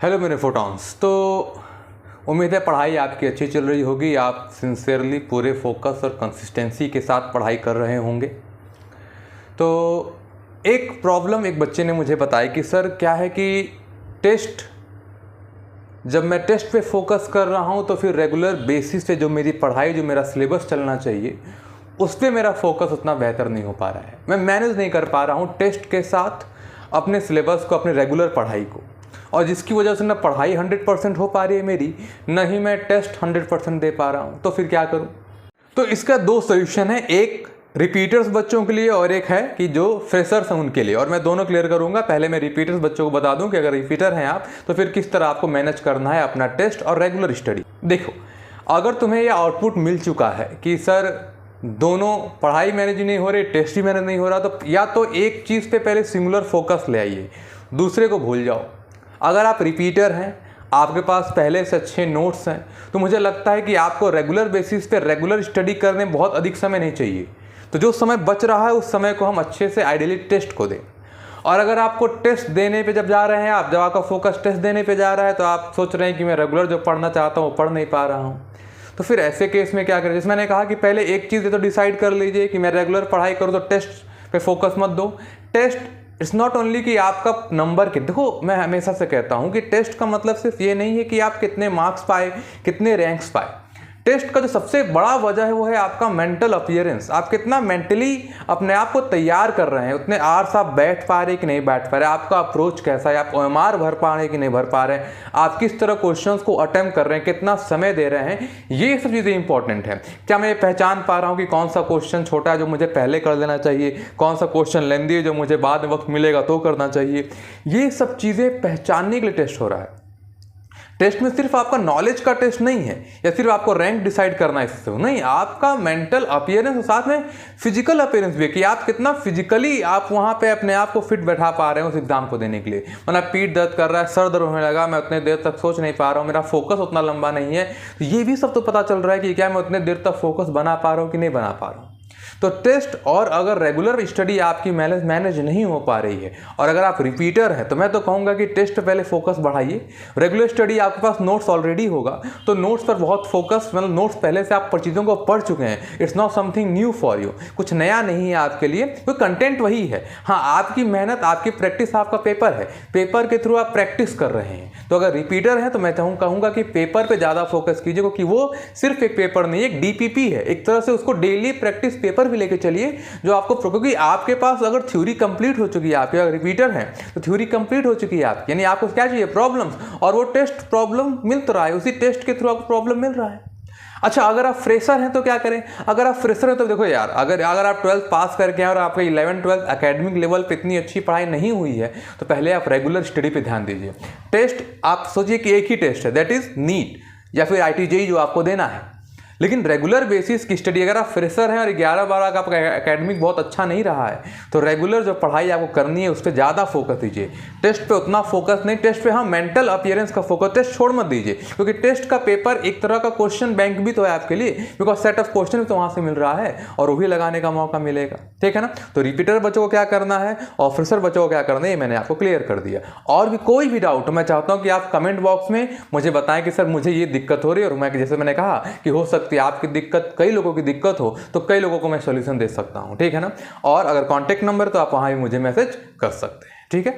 Hello मेरे photons. तो उम्मीद है पढ़ाई आपकी अच्छी चल रही होगी। आप सिंसियरली पूरे फोकस और कंसिस्टेंसी के साथ पढ़ाई कर रहे होंगे। तो एक प्रॉब्लम एक बच्चे ने मुझे बताई कि सर क्या है कि जब मैं टेस्ट पे फोकस कर रहा हूँ तो फिर रेगुलर बेसिस पे जो मेरी पढ़ाई, जो मेरा सिलेबस चलना चाहिए, उस पर मेरा फोकस उतना बेहतर नहीं हो पा रहा है। मैं मैनेज नहीं कर पा रहा हूँ टेस्ट के साथ अपने सिलेबस को, अपने रेगुलर पढ़ाई को, और जिसकी वजह से ना पढ़ाई 100% हो पा रही है मेरी, न ही मैं टेस्ट 100% दे पा रहा हूँ। तो फिर क्या करूँ? तो इसका दो सोल्यूशन है, एक रिपीटर्स बच्चों के लिए और एक है कि जो फ्रेशर्स हैं उनके लिए। और मैं दोनों क्लियर करूंगा। पहले मैं रिपीटर्स बच्चों को बता दूं कि अगर रिपीटर हैं आप तो फिर किस तरह आपको मैनेज करना है अपना टेस्ट और रेगुलर स्टडी। देखो, अगर तुम्हें यह आउटपुट मिल चुका है कि सर दोनों पढ़ाई मैनेज नहीं हो रही, टेस्ट भी मैनेज नहीं हो रहा, तो या तो एक चीज़ पे पहले सिंगुलर फोकस ले आइए, दूसरे को भूल जाओ। अगर आप रिपीटर हैं, आपके पास पहले से अच्छे नोट्स हैं, तो मुझे लगता है कि आपको रेगुलर बेसिस पे रेगुलर स्टडी करने में बहुत अधिक समय नहीं चाहिए। तो जो समय बच रहा है उस समय को हम अच्छे से आइडियली टेस्ट को दें। और अगर आपको टेस्ट देने पे जब जा रहे हैं, जब आपका फोकस टेस्ट देने पे जा रहा है, तो आप सोच रहे हैं कि मैं रेगुलर जो पढ़ना चाहता हूँ वो पढ़ नहीं पा रहा हूँ, तो फिर ऐसे केस में क्या करें? जैसे मैंने कहा कि पहले एक चीज़ तो डिसाइड कर लीजिए कि मैं रेगुलर पढ़ाई करूँ, तो टेस्ट पे फोकस मत दो। टेस्ट इट्स नॉट ओनली कि आपका नंबर के, देखो मैं हमेशा से कहता हूँ कि टेस्ट का मतलब सिर्फ ये नहीं है कि आप कितने मार्क्स पाए, कितने रैंक्स पाए। टेस्ट का जो सबसे बड़ा वजह है वो है आपका मेंटल अपीयरेंस। आप कितना मेंटली अपने आप को तैयार कर रहे हैं, उतने आवर्स आप बैठ पा रहे कि नहीं बैठ पा रहे, आपका अप्रोच कैसा है, आप ओएमआर भर पा रहे कि नहीं भर पा रहे हैं, आप किस तरह क्वेश्चंस को अटेम्प्ट कर रहे हैं, कितना समय दे रहे हैं, ये सब चीज़ें इंपॉर्टेंट है। क्या मैं ये पहचान पा रहा हूँ कि कौन सा क्वेश्चन छोटा है जो मुझे पहले कर लेना चाहिए, कौन सा क्वेश्चन लेंदी है जो मुझे बाद में वक्त मिलेगा तो करना चाहिए। ये सब चीज़ें पहचानने के लिए टेस्ट हो रहा है। टेस्ट में सिर्फ आपका नॉलेज का टेस्ट नहीं है या सिर्फ आपको रैंक डिसाइड करना है इससे नहीं, आपका मेंटल अपीयरेंस और साथ में फिजिकल अपीयरेंस भी है कि आप कितना फिजिकली आप वहाँ पे अपने आप को फिट बैठा पा रहे हैं उस एग्जाम को देने के लिए। मतलब पीठ दर्द कर रहा है, सर दर्द होने लगा, मैं उतने देर तक सोच नहीं पा रहा हूँ, मेरा फोकस उतना लंबा नहीं है, तो ये भी सब तो पता चल रहा है कि क्या मैं उतने देर तक फोकस बना पा रहा हूँ कि नहीं बना पा रहा हूँ। तो टेस्ट और अगर रेगुलर स्टडी आपकी मैनेज नहीं हो पा रही है और अगर आप रिपीटर हैं, तो मैं तो कहूँगा कि टेस्ट पे पहले फोकस बढ़ाइए। रेगुलर स्टडी आपके पास नोट्स ऑलरेडी होगा, तो नोट्स पर बहुत फोकस, मतलब नोट्स पहले से आप चीज़ों को पढ़ चुके हैं। It's not something new for you, कुछ नया नहीं है आपके लिए, कोई कंटेंट वही है। हाँ, आपकी मेहनत, आपकी प्रैक्टिस, आपका पेपर है, पेपर के थ्रू आप प्रैक्टिस कर रहे हैं। तो अगर रिपीटर है तो मैं कहूँगा कि पेपर पर ज़्यादा फोकस कीजिए, क्योंकि वो सिर्फ एक पेपर नहीं, एक DPP है एक तरह से। उसको डेली प्रैक्टिस पेपर भी लेके चलिए जो आपको, क्योंकि आपके पास अगर थ्योरी कंप्लीट हो चुकी है, आपके अगर रिपीटर हैं तो थ्योरी कंप्लीट हो चुकी है आपकी, यानी आपको क्या चाहिए? प्रॉब्लम्स। और वो टेस्ट प्रॉब्लम मिल तो रहा है, उसी टेस्ट के थ्रू आपको प्रॉब्लम मिल रहा है। अच्छा, अगर आप फ्रेशर हैं तो क्या करें? अगर आप फ्रेशर हैं तो देखो यार, अगर आप 12th पास करके हैं और आपका 11th 12th एकेडमिक लेवल पे इतनी अच्छी पढ़ाई नहीं हुई है, तो पहले आप रेगुलर स्टडी पे ध्यान दीजिए। टेस्ट आप सोचिए कि एक ही टेस्ट है, दैट इज नीट या फिर IIT-JEE जो आपको देना है, लेकिन रेगुलर बेसिस की स्टडी। अगर आप फ्रेशर हैं और 11-12 का आपका एकेडमिक बहुत अच्छा नहीं रहा है, तो रेगुलर जो पढ़ाई आपको करनी है उस पर ज़्यादा फोकस दीजिए। टेस्ट पे उतना फोकस नहीं, टेस्ट पे हाँ मेंटल अपीयरेंस का फोकस, टेस्ट छोड़ मत दीजिए, क्योंकि टेस्ट का पेपर एक तरह का क्वेश्चन बैंक भी तो है आपके लिए, बिकॉज सेट ऑफ क्वेश्चन भी तो वहाँ से मिल रहा है और वो भी लगाने का मौका मिलेगा। ठीक है ना? तो रिपीटर बच्चों को क्या करना है और फ्रेशर बच्चों को क्या करना है, ये मैंने आपको क्लियर कर दिया। और भी कोई भी डाउट मैं चाहता हूँ कि आप कमेंट बॉक्स में मुझे बताएं कि सर मुझे ये दिक्कत हो रही है, और मैं जैसे मैंने कहा कि हो सकती है आपकी दिक्कत, कई लोगों की दिक्कत हो, तो कई लोगों को मैं सॉल्यूशन दे सकता हूं। ठीक है ना? और अगर कांटेक्ट नंबर तो आप वहां भी मुझे मैसेज कर सकते हैं। ठीक है?